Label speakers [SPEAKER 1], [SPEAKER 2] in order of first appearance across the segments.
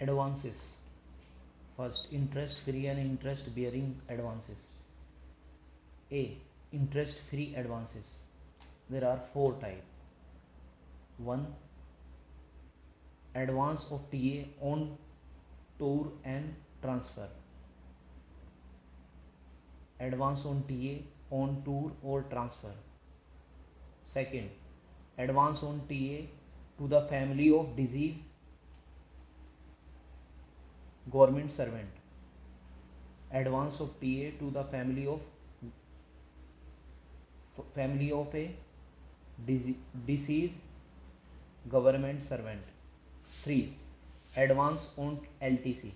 [SPEAKER 1] Advances. First, interest free and interest bearing advances. A. Interest free advances. There are four types. 1. Advance of TA on tour and transfer. Advance on TA on tour or transfer. Second, advance on TA to the family of deceased government servant. Advance of TA to the family of a deceased government servant. 3. Advance on LTC.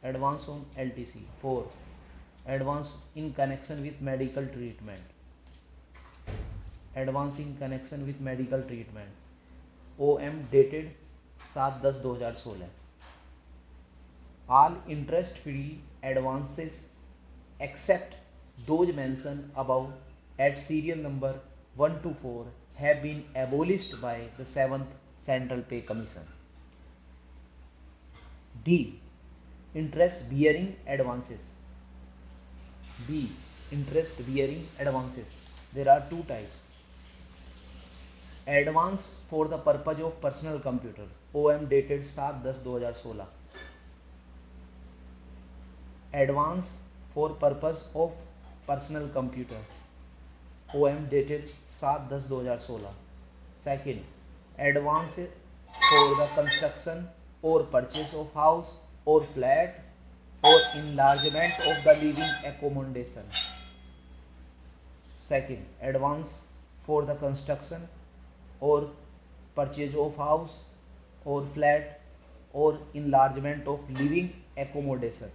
[SPEAKER 1] Advance on LTC. 4. Advance in connection with medical treatment. Advance in connection with medical treatment. OM dated 7/10/2016. All interest free advances except those mentioned above at serial number 1 to 4 have been abolished by the 7th Central Pay Commission. D. Interest bearing advances. B. Interest bearing advances. There are two types. Advance for the purpose of personal computer. OM dated 7/10/2016. Advance for purpose of personal computer. OM dated 7/10/2016. Second, advance for the construction or purchase of house or flat or enlargement of the living accommodation. Second, advance for the construction or purchase of house or flat or enlargement of living accommodation.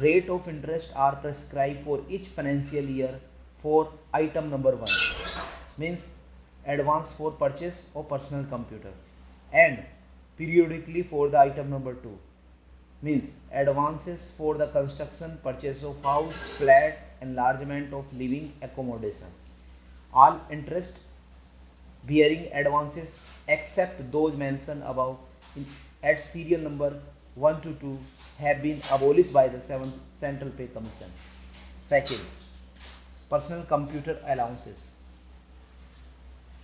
[SPEAKER 1] Rate of interest are prescribed for each financial year for item number 1, means advance for purchase of personal computer, and periodically for the item number 2, means advances for the construction, purchase of house, flat, enlargement of living accommodation. All interest bearing advances except those mentioned above at serial number 1 to 2 have been abolished by the 7th Central Pay Commission. Second, personal computer allowances.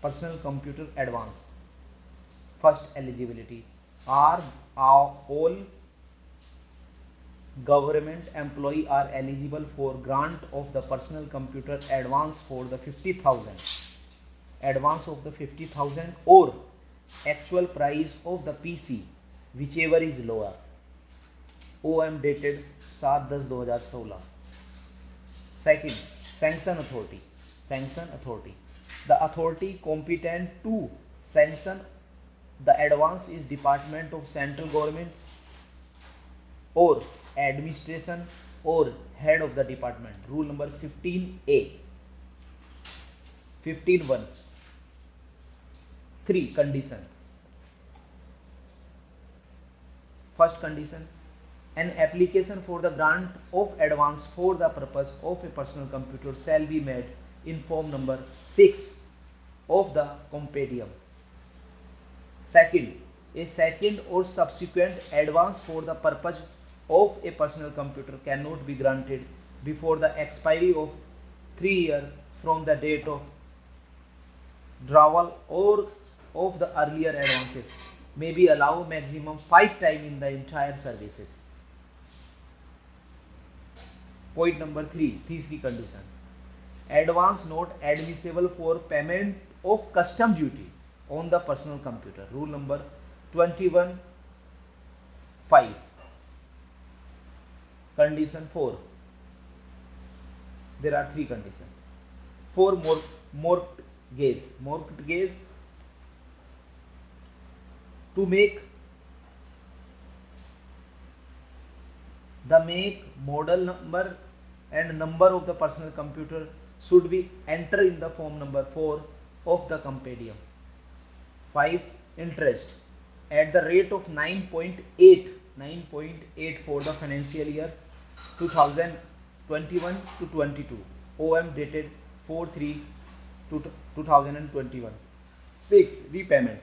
[SPEAKER 1] Personal computer advance. First, eligibility. Are all government employee are eligible for grant of the personal computer advance for the 50,000. Advance of the 50,000 or actual price of the PC, whichever is lower. OM dated 7/10/2016. Second, sanction authority. Sanction authority. The authority competent to sanction the advance is Department of Central Government or administration or head of the department. Rule number 15A. 15(1). 3. Condition. First condition, an application for the grant of advance for the purpose of a personal computer shall be made in form number 6 of the compendium. Second, a second or subsequent advance for the purpose of a personal computer cannot be granted before the expiry of 3 years from the date of drawal or of the earlier advances may be allowed maximum 5 times in the entire services. Point number 3, तीसरी condition. Advance not admissible for payment of custom duty on the personal computer. Rule number 21(5). Condition 4. There are 3 conditions. For mortgage. Mortgage, to make the make, model number and number of the personal computer should be entered in the form number 4 of the compendium. 5. Interest at the rate of 9.8 for the financial year 2021 to 22. OM dated 4/3/2021. 6. Repayment.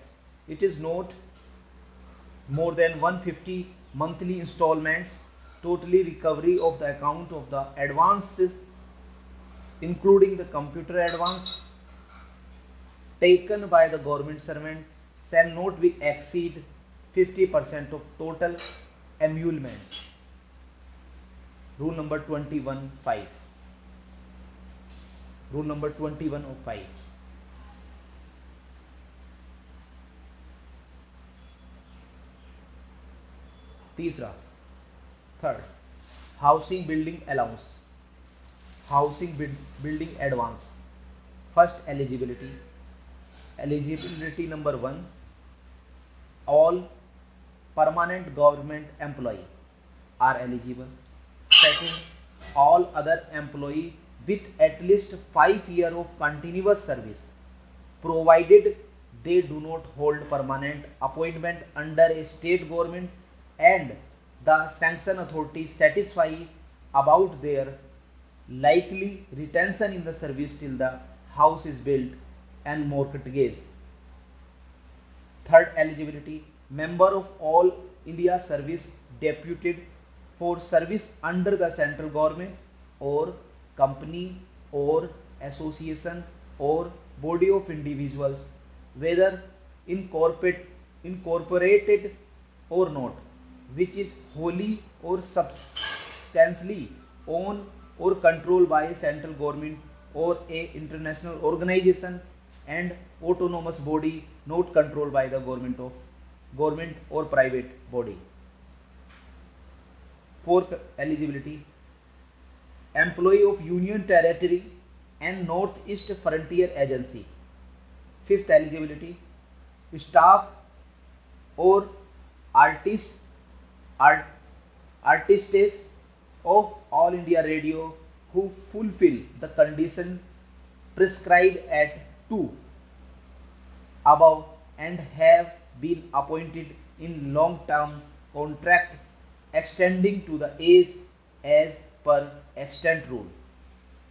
[SPEAKER 1] It is not more than 150 monthly installments, totally recovery of the account of the advance including the computer advance taken by the government servant shall not be exceed 50% of total emoluments. Rule number 21(5). Rule number 21 of 5. तीसरा, third, housing building allowance, housing building advance. First, eligibility. Eligibility number 1, all permanent government employee are eligible. Second, all other employee with at least 5 years of continuous service, provided they do not hold permanent appointment under a state government and the sanction authority satisfy about their likely retention in the service till the house is built and mortgaged. Third, eligibility. Member of all India service deputed for service under the central government or company or association or body of individuals, whether incorporated or not, which is wholly or substantially owned or controlled by a central government or a international organization and autonomous body not controlled by the government or private body. Fourth, eligibility. Employee of Union Territory and Northeast Frontier Agency. Fifth, eligibility. Staff or artists of All India Radio who fulfill the condition prescribed at 2 above and have been appointed in long-term contract extending to the age as per extent rule.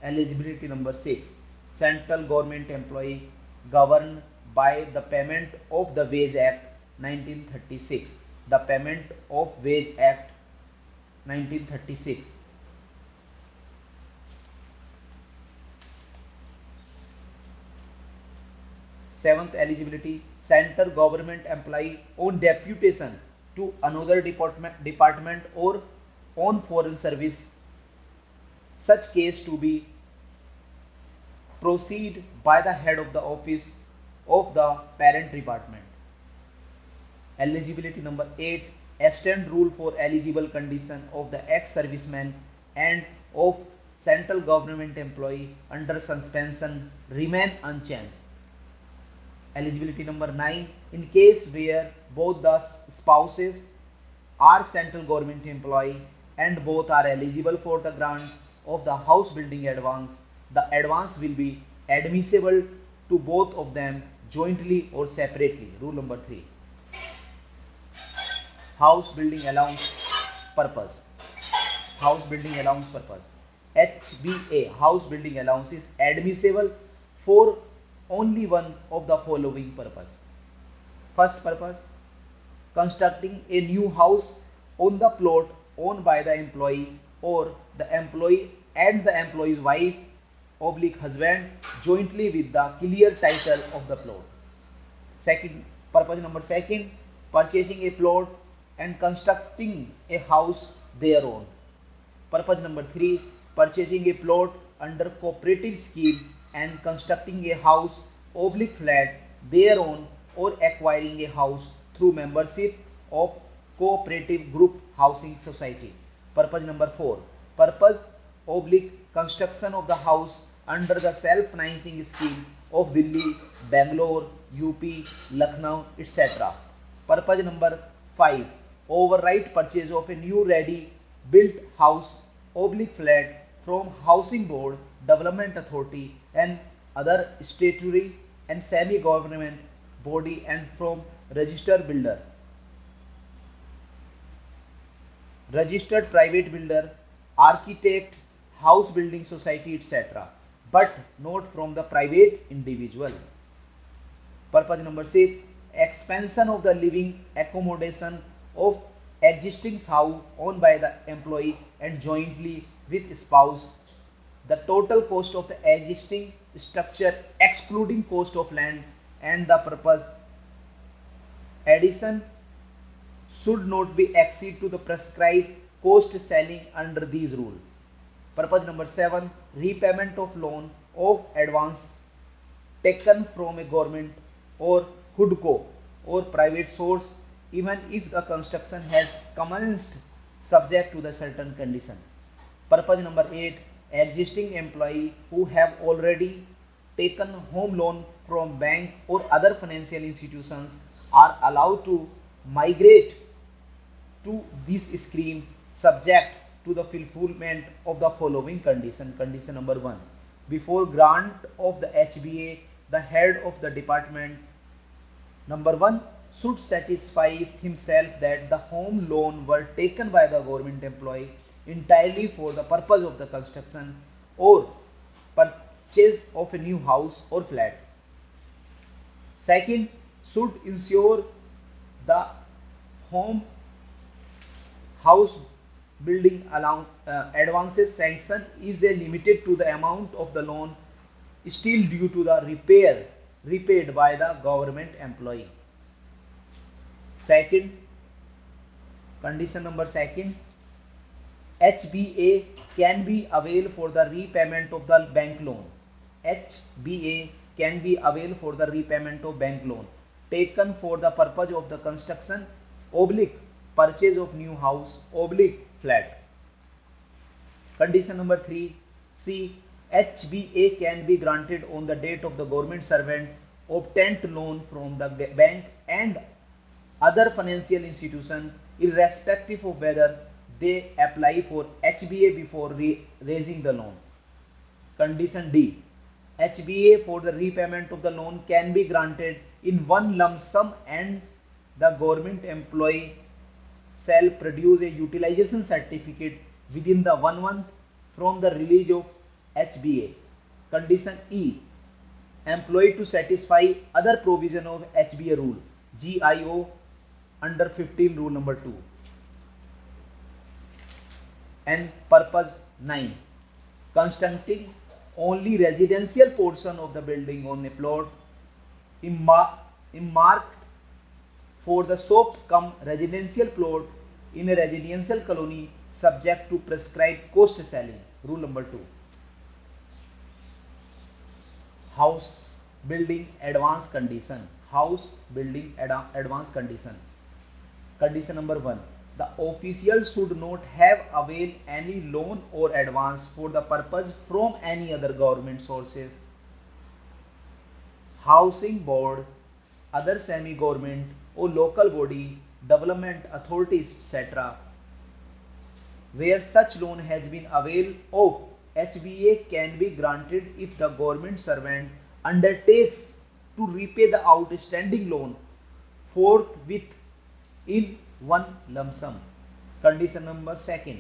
[SPEAKER 1] Eligibility number 6. Central government employee governed by the Payment of the Wage Act 1936. The Payment of Wage Act 1936. Seventh, eligibility. Central government employee on deputation to another department or on foreign service. Such case to be proceed by the head of the office of the parent department. Eligibility number 8. Extend rule for eligible condition of the ex-serviceman and of central government employee under suspension remain unchanged. Eligibility number 9. In case where both the spouses are central government employee and both are eligible for the grant of the house building advance, the advance will be admissible to both of them jointly or separately. Rule number 3. House building allowance purpose. House building allowance purpose. HBA, house building allowance, is admissible for only one of the following purpose. First purpose, constructing a new house on the plot owned by the employee or the employee and the employee's wife / husband jointly with the clear title of the plot. Second, purpose number 2, purchasing a plot and constructing a house thereon. Purpose number 3, purchasing a plot under cooperative scheme and constructing a house / flat thereon or acquiring a house through membership of cooperative group housing society. Purpose number 4, purpose / construction of the house under the self-financing scheme of Delhi, Bangalore, UP, Lucknow, etc. Purpose number 5, overright purchase of a new ready built house / flat from Housing Board, Development Authority and other statutory and semi-government body and from registered builder, registered private builder, architect, house building society, etc., but not from the private individual. Purpose number 6, expansion of the living accommodation of existing house owned by the employee and jointly with spouse. The total cost of the existing structure excluding cost of land and the purpose addition should not be exceed to the prescribed cost selling under these rules. Purpose number 7, repayment of loan of advance taken from a government or HUDCO or private source even if the construction has commenced subject to the certain condition. Purpose number 8, existing employee who have already taken home loan from bank or other financial institutions are allowed to migrate to this scheme subject to the fulfillment of the following condition. Condition number 1, before grant of the HBA, the head of the department number 1 should satisfy himself that the home loan were taken by the government employee entirely for the purpose of the construction or purchase of a new house or flat. Second, should ensure the home house building advances sanction is limited to the amount of the loan still due to the repaid by the government employee. Second, condition number 2, HBA can be availed for the repayment of the bank loan. HBA can be availed for the repayment of bank loan taken for the purpose of the construction oblique purchase of new house oblique flat. Condition number 3, C, HBA can be granted on the date of the government servant obtained loan from the bank and other financial institution irrespective of whether they apply for HBA before raising the loan. Condition D, HBA for the repayment of the loan can be granted in one lump sum and the government employee shall produce a utilization certificate within the 1 month from the release of HBA. Condition E, employee to satisfy other provision of HBA rule GIO under 15 rule number 2. And purpose 9, constructing only residential portion of the building on a plot marked for the soft cum residential plot in a residential colony subject to prescribed cost selling. Rule number 2. House building advance condition. House building advance condition. Condition number 1, the official should not have availed any loan or advance for the purpose from any other government sources, housing board, other semi-government or local body, development authorities, etc. Where such loan has been availed of, HBA can be granted if the government servant undertakes to repay the outstanding loan forthwith in one lump sum. Condition number 2,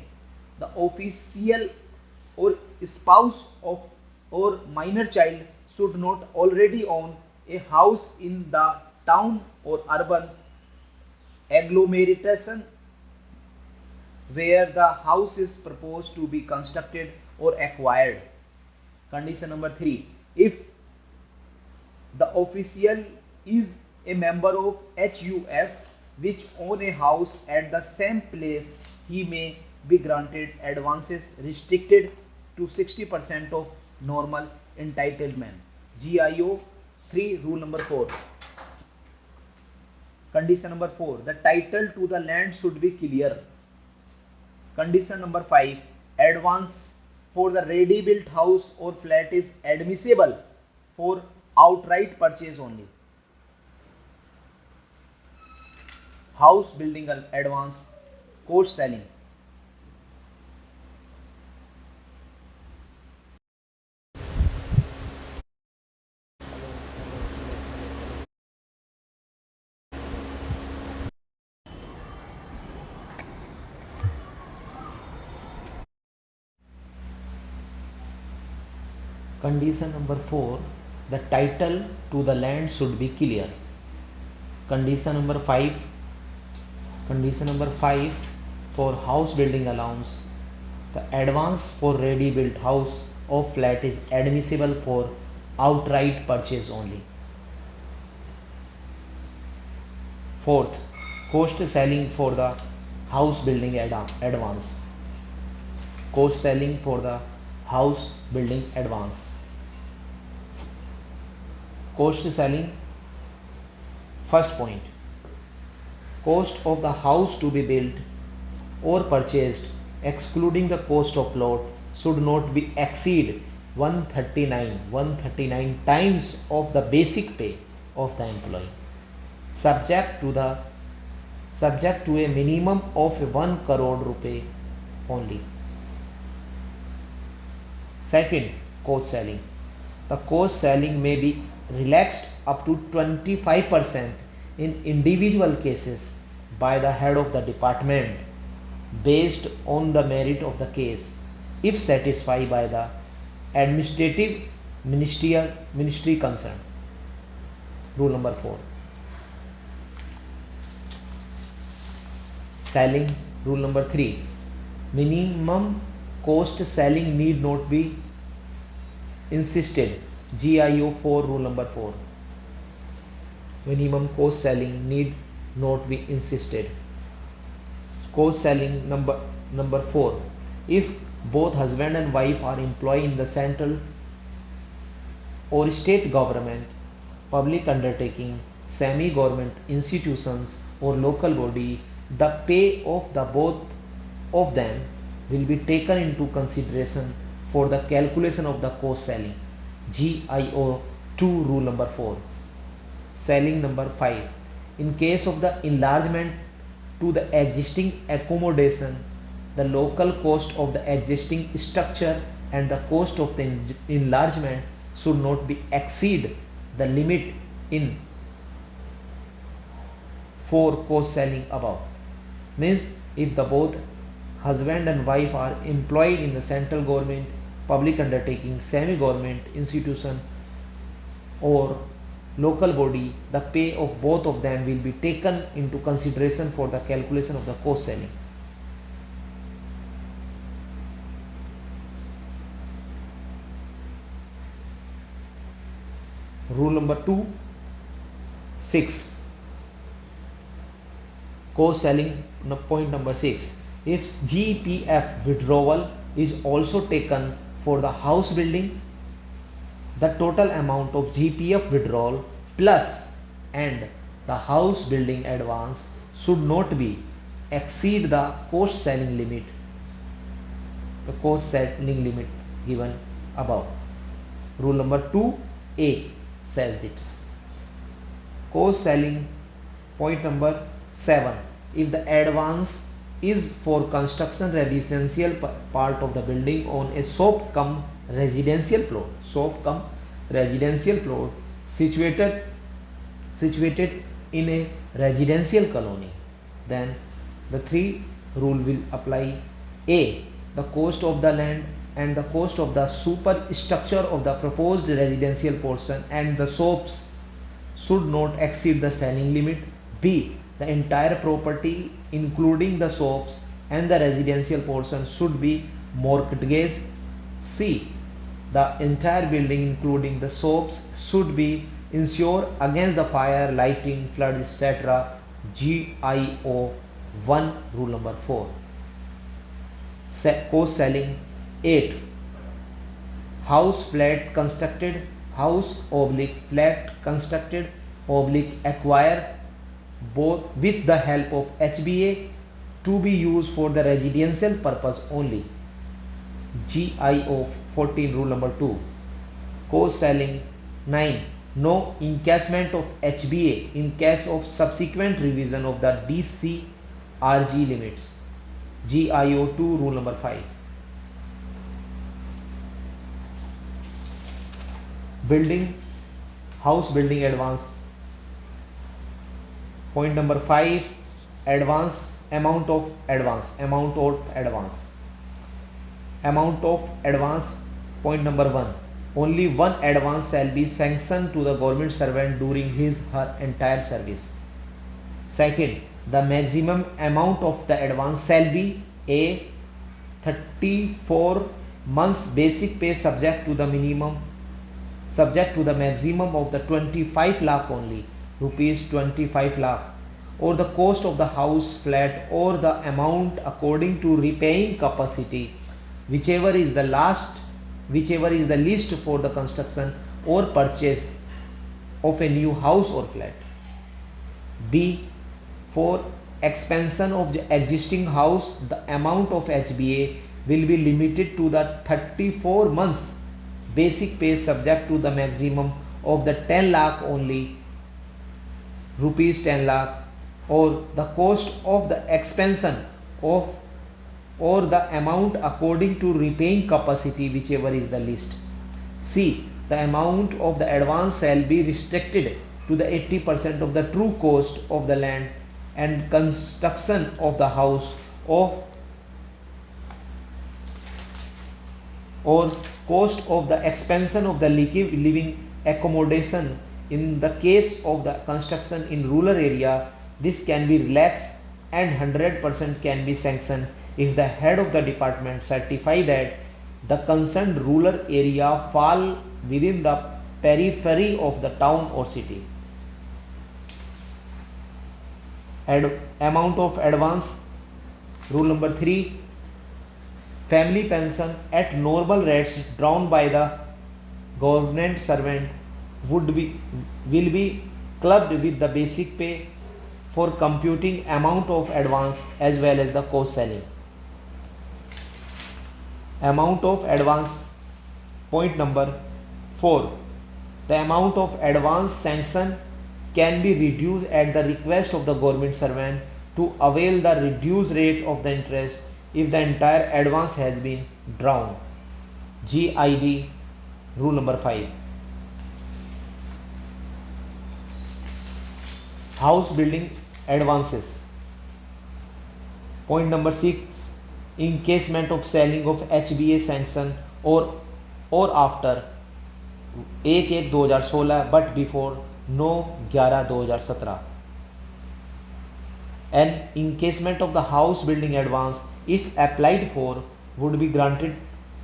[SPEAKER 1] the official or spouse of or minor child should not already own a house in the town or urban agglomeration where the house is proposed to be constructed or acquired. Condition number 3, if the official is a member of HUF which own a house at the same place, he may be granted advances restricted to 60% of normal entitlement. GIO 3 rule number 4. Condition number 4, the title to the land should be clear. Condition number 5, advance for the ready built house or flat is admissible for outright purchase only. House building advance cost selling. Condition number 4, the title to the land should be clear. Condition number 5. Condition number 5 for house building allowance. The advance for ready built house or flat is admissible for outright purchase only. Fourth, cost selling for the house building advance. Cost selling for the house building advance. Cost selling. First point, cost of the house to be built or purchased excluding the cost of plot should not be exceed 139 times of the basic pay of the employee, subject to a minimum of 1 crore rupee only. Second, cost selling. The cost selling may be relaxed up to 25% in individual cases by the head of the department based on the merit of the case, if satisfied by the administrative ministry concerned. Rule number 4. Selling. Rule number 3. Minimum cost selling need not be insisted. GIO 4. Rule number 4. Minimum cost selling need not be insisted. Cost selling number 4. If both husband and wife are employed in the central or state government, public undertaking, semi-government institutions or local body, the pay of the both of them will be taken into consideration for the calculation of the cost selling. GIO 2. Rule number 4. Selling number 5. In case of the enlargement to the existing accommodation, the local cost of the existing structure and the cost of the enlargement should not be exceed the limit in 4 cost selling above. Means if the both husband and wife are employed in the central government, public undertaking, semi-government institution or local body, the pay of both of them will be taken into consideration for the calculation of the cost selling. Rule number 2. 6. Cost selling. Point number 6. If GPF withdrawal is also taken for the house building, the total amount of GPF withdrawal plus and the house building advance should not be exceed the cost selling limit, given above. Rule number 2A says this. Cost selling. Point number 7. If the advance is for construction residential part of the building on a shop cum residential plot, situated in a residential colony, then the 3 rule will apply. A. The cost of the land and the cost of the superstructure of the proposed residential portion and the shops should not exceed the selling limit. B. The entire property including the shops and the residential portion should be mortgaged. C. The entire building including the shops should be insured against the fire, lighting, flood, etc. GIO 1. Rule number 4. Cost selling. 8. House flat constructed, house oblique flat constructed oblique acquire both with the help of HBA to be used for the residential purpose only. GIO 14. Rule number 2. Cost selling. 9. No encashment of HBA in case of subsequent revision of the DCRG limits. GIO 2. Rule number 5. House building advance. Point number 5. Amount of advance. Point number 1. Only one advance shall be sanctioned to the government servant during his/her entire service. Second, the maximum amount of the advance shall be A 34 months basic pay subject to the maximum of the 25 lakh only, rupees 25 lakh, or the cost of the house flat, or the amount according to repaying capacity, whichever is the least for the construction or purchase of a new house or flat. B, for expansion of the existing house, the amount of HBA will be limited to the 34 months basic pay subject to the maximum of the 10 lakh only, rupees 10 lakh, or the cost of the expansion of or the amount according to repaying capacity, whichever is the least. C, the amount of the advance shall be restricted to the 80% of the true cost of the land and construction of the house or cost of the expansion of the living accommodation. In the case of the construction in rural area, this can be relaxed and 100% can be sanctioned if the head of the department certify that the concerned rural area fall within the periphery of the town or city. Amount of advance. Rule number 3. Family pension at normal rates drawn by the government servant will be clubbed with the basic pay for computing amount of advance as well as the cost selling. Amount of advance. Point number 4. The amount of advance sanction can be reduced at the request of the government servant to avail the reduced rate of the interest if the entire advance has been drawn. GID. Rule number 5. House building advances. Point number 6. Encasement of selling of HBA sanction or after 1/1/2016 but before 9/11/2017. An encasement of the house building advance, if applied for, would be granted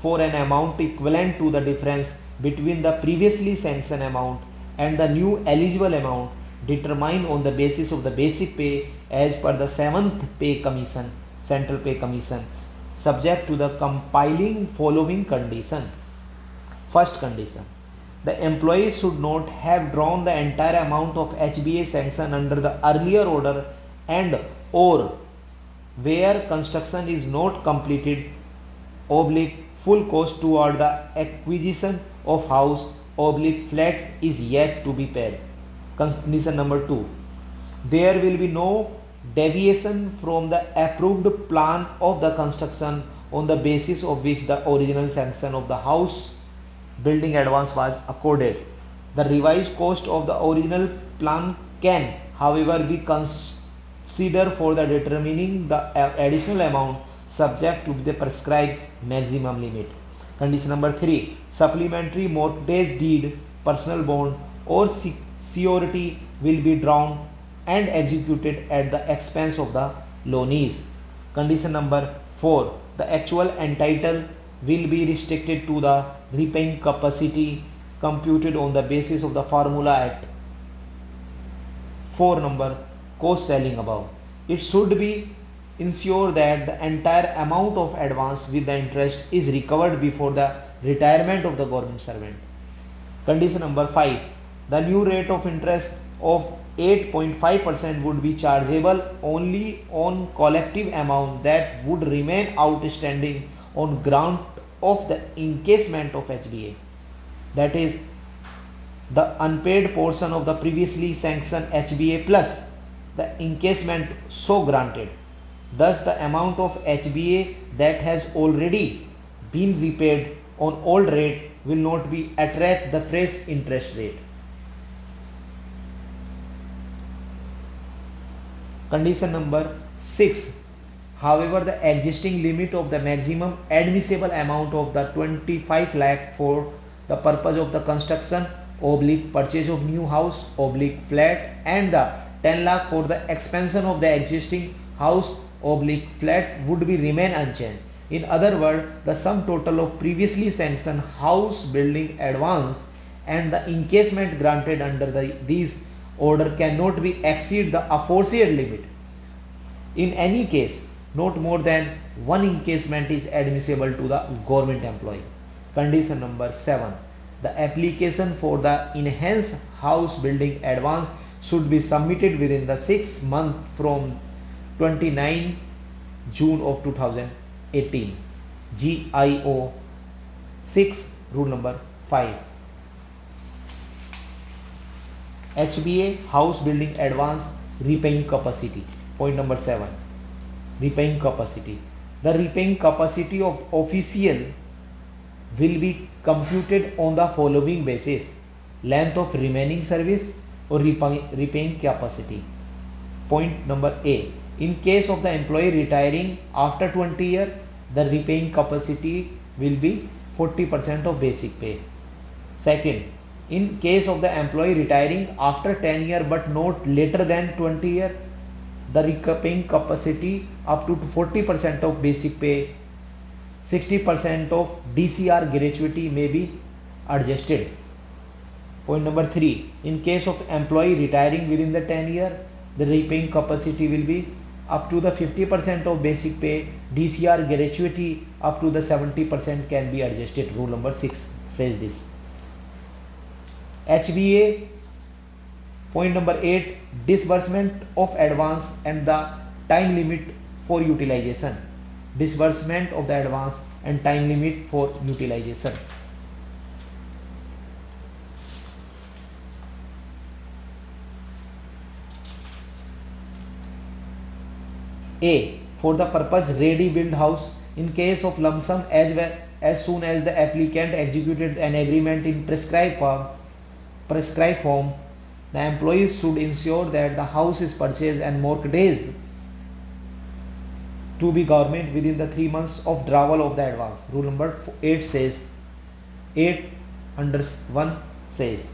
[SPEAKER 1] for an amount equivalent to the difference between the previously sanctioned amount and the new eligible amount, determined on the basis of the basic pay as per the 7th pay commission, Central Pay Commission, subject to the compiling following condition. First condition, the employee should not have drawn the entire amount of HBA sanction under the earlier order and or where construction is not completed / full cost toward the acquisition of house / flat is yet to be paid. Condition number 2, there will be no deviation from the approved plan of the construction on the basis of which the original sanction of the house building advance was accorded. The revised cost of the original plan can, however, be considered for the determining the additional amount subject to the prescribed maximum limit. Condition number 3, supplementary mortgage deed, personal bond or surety will be drawn and executed at the expense of the loanees. Condition number 4, the actual entitled will be restricted to the repaying capacity computed on the basis of the formula at 4 number cost selling above. It should be ensure that the entire amount of advance with the interest is recovered before the retirement of the government servant. Condition number 5, the new rate of interest of 8.5% would be chargeable only on collective amount that would remain outstanding on ground of the encasement of HBA, that is the unpaid portion of the previously sanctioned HBA plus the encasement so granted. Thus the amount of HBA that has already been repaid on old rate will not be attract the fresh interest rate. Condition number 6, however, the existing limit of the maximum admissible amount of the 25 lakh for the purpose of the construction / purchase of new house / flat and the 10 lakh for the expansion of the existing house oblique flat would be remain unchanged. In other words, the sum total of previously sanctioned house building advance and the encasement granted under these order cannot be exceed the aforesaid limit. In any case, not more than one encasement is admissible to the government employee. Condition number 7. The application for the enhanced house building advance should be submitted within the 6 months from 29 June of 2018. GIO 6 rule number 5. HBA house building advance repaying capacity. Point number 7. Repaying capacity. The repaying capacity of official will be computed on the following basis: length of remaining service or repaying capacity. Point number A. In case of the employee retiring after 20 years, the repaying capacity will be 40% of basic pay. Second, in case of the employee retiring after 10 years but not later than 20 years, the repaying capacity up to 40% of basic pay, 60% of DCR gratuity may be adjusted. Point number 3. In case of employee retiring within the 10 years, the repaying capacity will be up to the 50% of basic pay, DCR gratuity up to the 70% can be adjusted. Rule number 6 says this. HBA. Point number 8. Disbursement of advance and the time limit for utilization. Disbursement of the advance and time limit for utilization. A. For the purpose ready built house, in case of lump sum, as soon as the applicant executed an agreement in prescribed form, the employees should ensure that the house is purchased and mortgaged to be government within the 3 months of drawal of the advance. Rule number 8 says, 8 under 1 says.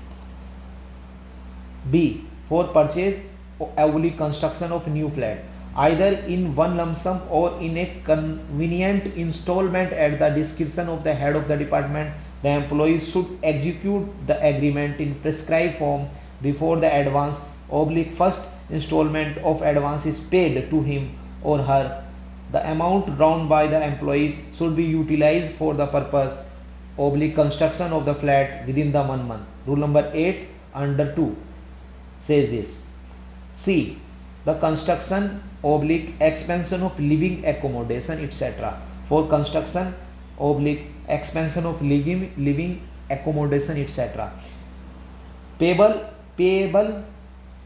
[SPEAKER 1] B. For purchase or construction of new flat, either in one lump sum or in a convenient installment at the discretion of the head of the department, the employee should execute the agreement in prescribed form before the advance / first installment of advance is paid to him or her. The amount drawn by the employee should be utilized for the purpose / construction of the flat within the 1 month. Rule number 8 under 2 says this. C. The construction / expansion of living accommodation, etc. For construction / expansion of living accommodation, etc. Payable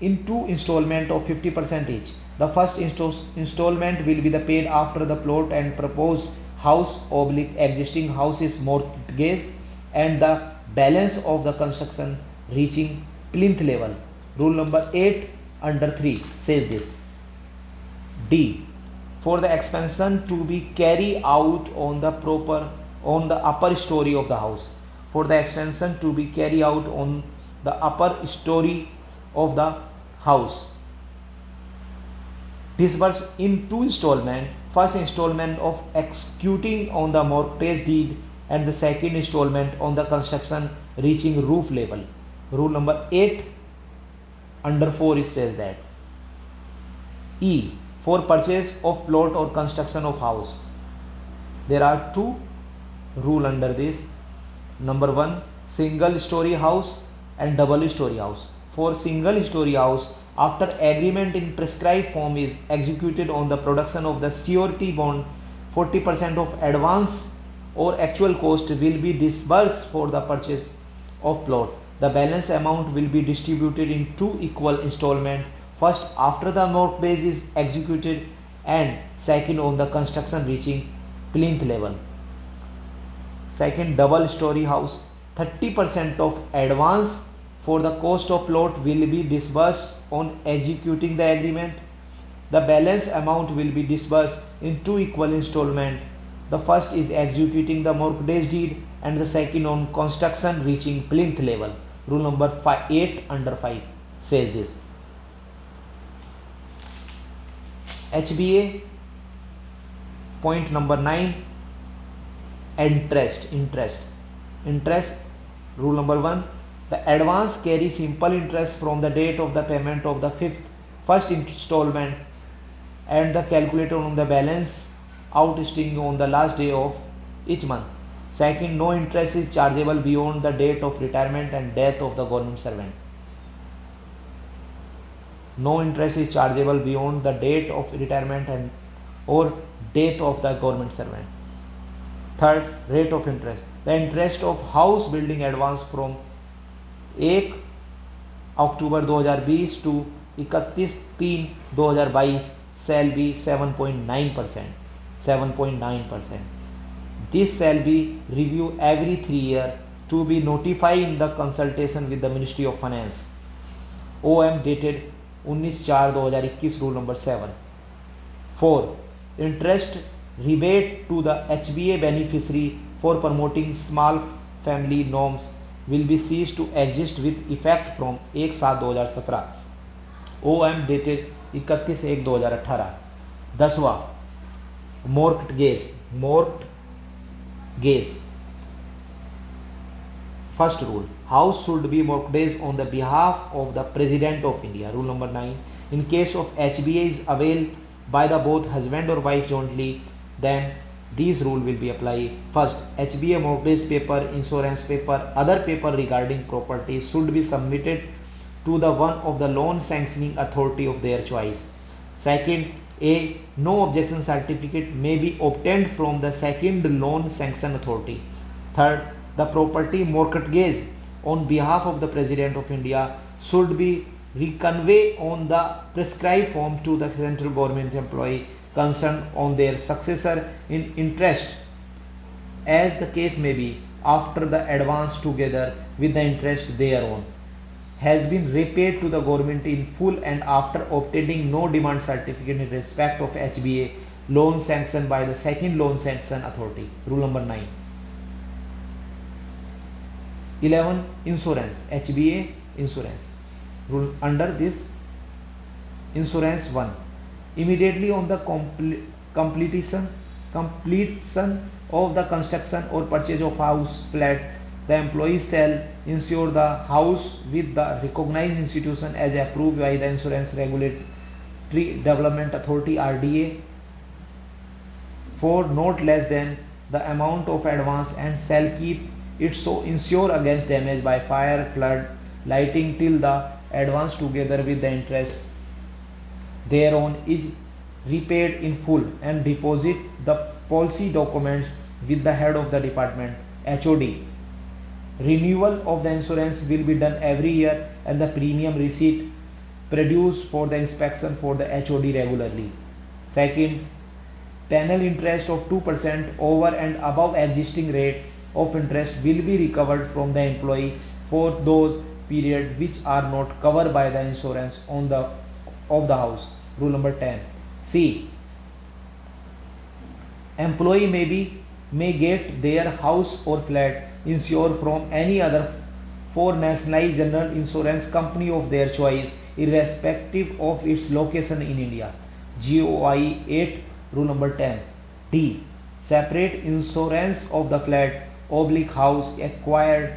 [SPEAKER 1] in 2 installments of 50% each. The first installment will be the paid after the plot and proposed house / existing house is mortgaged and the balance of the construction reaching plinth level. Rule number 8 under 3 says this. D. For the expansion to be carried out on the upper story of the house. For the extension to be carried out on the upper story of the house. Disbursed in 2 installments. First installment of executing on the mortgage deed and the second installment on the construction reaching roof level. Rule number 8 under 4 it says that. E. For purchase of plot or construction of house. There are 2 rules under this. Number 1, single story house and double story house. For single story house, after agreement in prescribed form is executed on the production of the surety bond, 40% of advance or actual cost will be disbursed for the purchase of plot. The balance amount will be distributed in 2 equal installments, first after the mortgage is executed and second on the construction reaching plinth level. Second, double story house, 30% of advance for the cost of plot will be disbursed on executing the agreement. The balance amount will be disbursed in 2 equal installments. The first is executing the mortgage deed and the second on construction reaching plinth level. Rule number 8 under 5 says this. HBA. Point number 9, interest. Rule number 1, the advance carries simple interest from the date of the payment of the first installment and the calculated on the balance outstanding on the last day of each month. Second, no interest is chargeable beyond the date of retirement and death of the government servant. No interest is chargeable beyond the date of retirement and or death of the government servant. Third, rate of interest. The interest of house building advance from 1 October 2020 to 31/3/2022 shall be 7.9%. This shall be reviewed every 3 years to be notified in the consultation with the Ministry of Finance. OM dated 19/4/2021, rule number 7. 4. Interest rebate to the HBA beneficiary for promoting small family norms will be ceased to exist with effect from 1/7/2017. OM dated 31/1/2018. 10वां, mortgage. First rule, house should be mortgaged on the behalf of the President of India. Rule number 9, in case of HBA is availed by the both husband or wife jointly, then these rule will be applied. First, HBA mortgage paper, insurance paper, other paper regarding property should be submitted to the one of the loan sanctioning authority of their choice. Second, no objection certificate may be obtained from the second loan sanction authority. Third, the property mortgaged on behalf of the President of India should be reconveyed on the prescribed form to the central government employee concerned on their successor in interest, as the case may be, after the advance together with the interest thereon has been repaid to the government in full and after obtaining no demand certificate in respect of HBA loan sanctioned by the second loan sanction authority. Rule number 9. 11. Insurance. HBA insurance. Rule under this insurance 1. Immediately on the completion of the construction or purchase of house flat, the employee shall insure the house with the recognized institution as approved by the Insurance Regulatory Development Authority (RDA) for not less than the amount of advance and shall keep it so insure against damage by fire, flood, lighting till the advance together with the interest thereon is repaid in full and deposit the policy documents with the head of the department HOD. Renewal of the insurance will be done every year and the premium receipt produced for the inspection for the HOD regularly. Second, penal interest of 2% over and above existing rate of interest will be recovered from the employee for those periods which are not covered by the insurance of the house. Rule number 10. C. Employee may get their house or flat insured from any other for nationalized general insurance company of their choice, irrespective of its location in India. GOI 8, rule number 10. D. Separate insurance of the flat / house acquired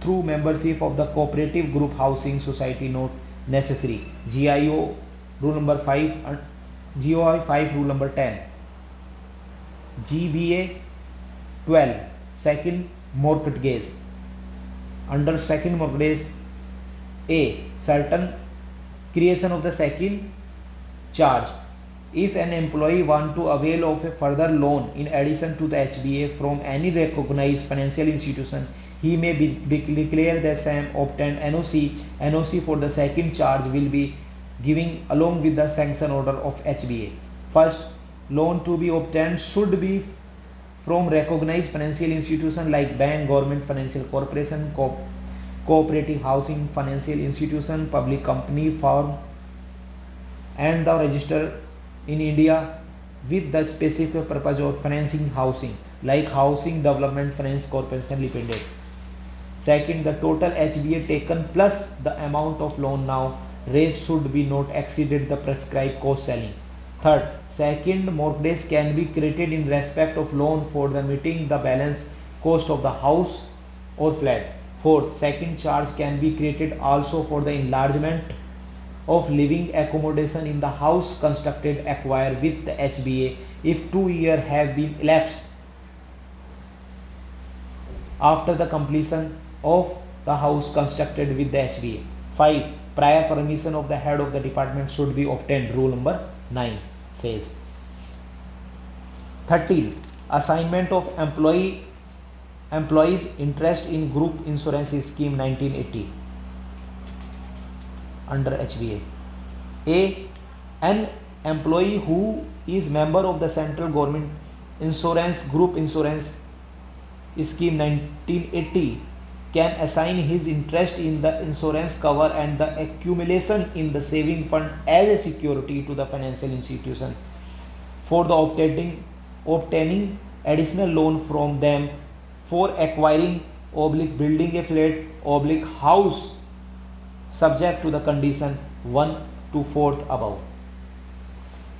[SPEAKER 1] through membership of the cooperative group housing society not necessary. GIO rule number 5 and GOI 5, rule number 10. GBA 12, second mortgage. Under second mortgage, A. Certain creation of the second charge. If an employee want to avail of a further loan in addition to the HBA from any recognized financial institution, he may declare the same obtained NOC for the second charge will be giving along with the sanction order of HBA. First, loan to be obtained should be from recognized financial institution like bank, government financial corporation, cooperative housing financial institution, public company, firm, and the register in India with the specific purpose of financing housing like Housing Development Finance Corporation Limited. Second, the total HBA taken plus the amount of loan now raised should be not exceeded the prescribed cost selling. Third, second mortgage can be created in respect of loan for the meeting the balance cost of the house or flat. Fourth, second charge can be created also for the enlargement of living accommodation in the house constructed acquired with the HBA if 2 years have been elapsed after the completion of the house constructed with the HBA. 5. Prior permission of the head of the department should be obtained. Rule number 9 says. 13. Assignment of employees interest in group insurance scheme 1980 under HBA. A. An employee who is member of the central government insurance group insurance scheme 1980 can assign his interest in the insurance cover and the accumulation in the saving fund as a security to the financial institution for the obtaining additional loan from them for acquiring building a flat house subject to the condition 1 to 4th above.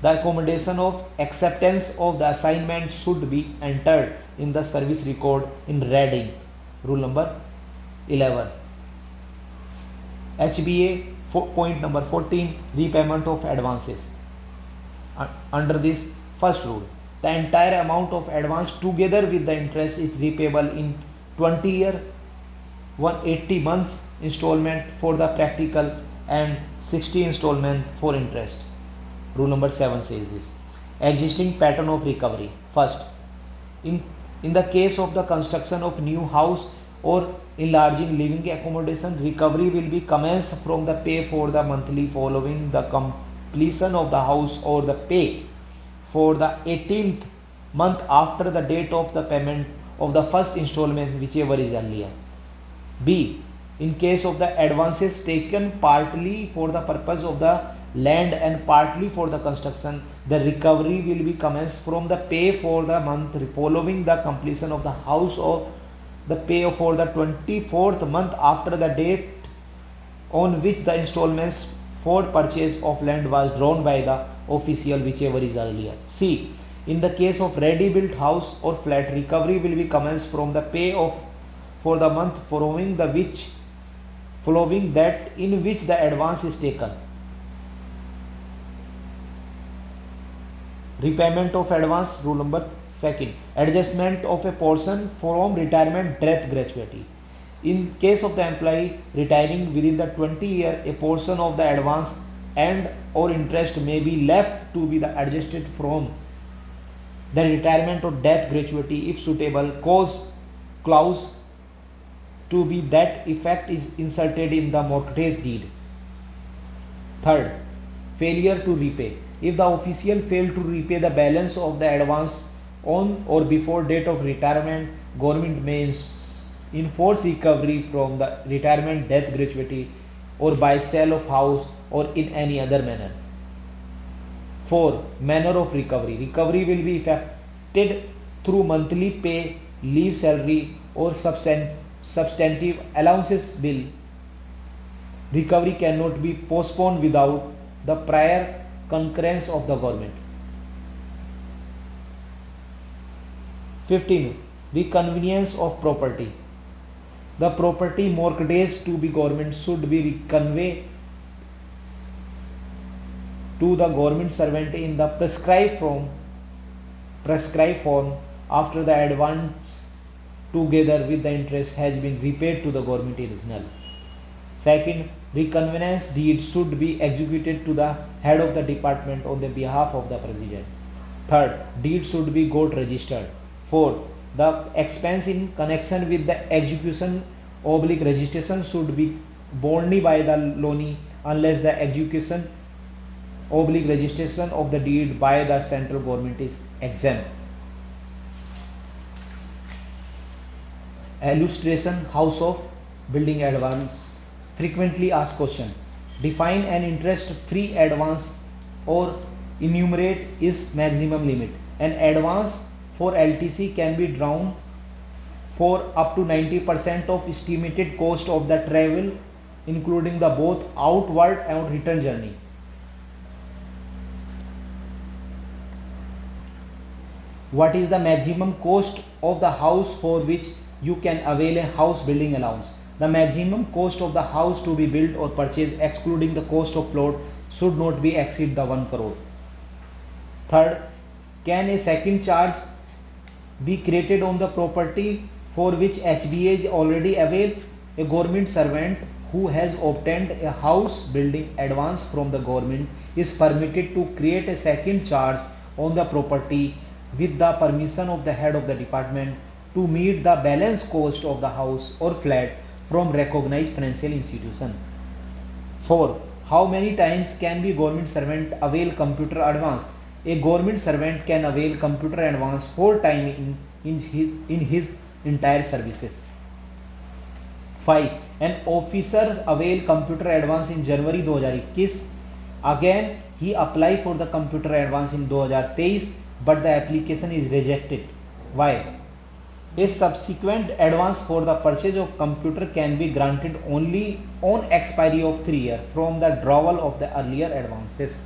[SPEAKER 1] The accommodation of acceptance of the assignment should be entered in the service record in writing. Rule number 11. HBA point number 14, repayment of advances. Under this first rule, the entire amount of advance together with the interest is repayable in 20 year, 180 months installment for the practical and 60 installment for interest. Rule number 7 says this. Existing pattern of recovery. First, in the case of the construction of new house or enlarging living accommodation, recovery will be commenced from the pay for the monthly following the completion of the house or the pay for the 18th month after the date of the payment of the first installment, whichever is earlier. B. In case of the advances taken partly for the purpose of the land and partly for the construction, the recovery will be commenced from the pay for the month following the completion of the house or the pay for the 24th month after the date on which the installments for purchase of land was drawn by the official, whichever is earlier. C. In the case of ready-built house or flat, recovery will be commenced from the pay for the month following that in which the advance is taken. Repayment of advance. Rule number 2. Adjustment of a portion from retirement death gratuity. In case of the employee retiring within the 20 year, a portion of the advance and or interest may be left to be adjusted from the retirement or death gratuity if suitable clause to be that effect is inserted in the mortgage deed. Third, failure to repay. If the official failed to repay the balance of the advance on or before date of retirement, government may enforce recovery from the retirement death gratuity or by sale of house or in any other manner. 4. Manner of recovery. Recovery will be effected through monthly pay, leave salary or substantive allowances bill. Recovery cannot be postponed without the prior concurrence of the government. 15. Reconvenience of property. The property mortgaged to be government should be conveyed to the government servant in the prescribed form after the advance together with the interest has been repaid to the government original. Second, reconvenience deed should be executed to the head of the department on the behalf of the president. Third, deed should be got registered. Fourth, the expense in connection with the execution registration should be borne by the loanee unless the execution registration of the deed by the central government is exempt. Illustration, house of building advance. Frequently asked question. Define an interest free advance or enumerate its maximum limit. An advance for LTC can be drawn for up to 90% of estimated cost of the travel, including the both outward and return journey. What is the maximum cost of the house for which you can avail a house building allowance? The maximum cost of the house to be built or purchased excluding the cost of plot should not be exceed the 1 crore. Third, can a second charge be created on the property for which HBA is already availed? A government servant who has obtained a house building advance from the government is permitted to create a second charge on the property with the permission of the head of the department to meet the balance cost of the house or flat from recognized financial institution. 4. How many times can be government servant avail computer advance? A government servant can avail computer advance 4 times in his entire services. 5. An officer avail computer advance in January 2021. Again, he applied for the computer advance in 2023, but the application is rejected. Why? A subsequent advance for the purchase of computer can be granted only on expiry of 3 years from the drawal of the earlier advances.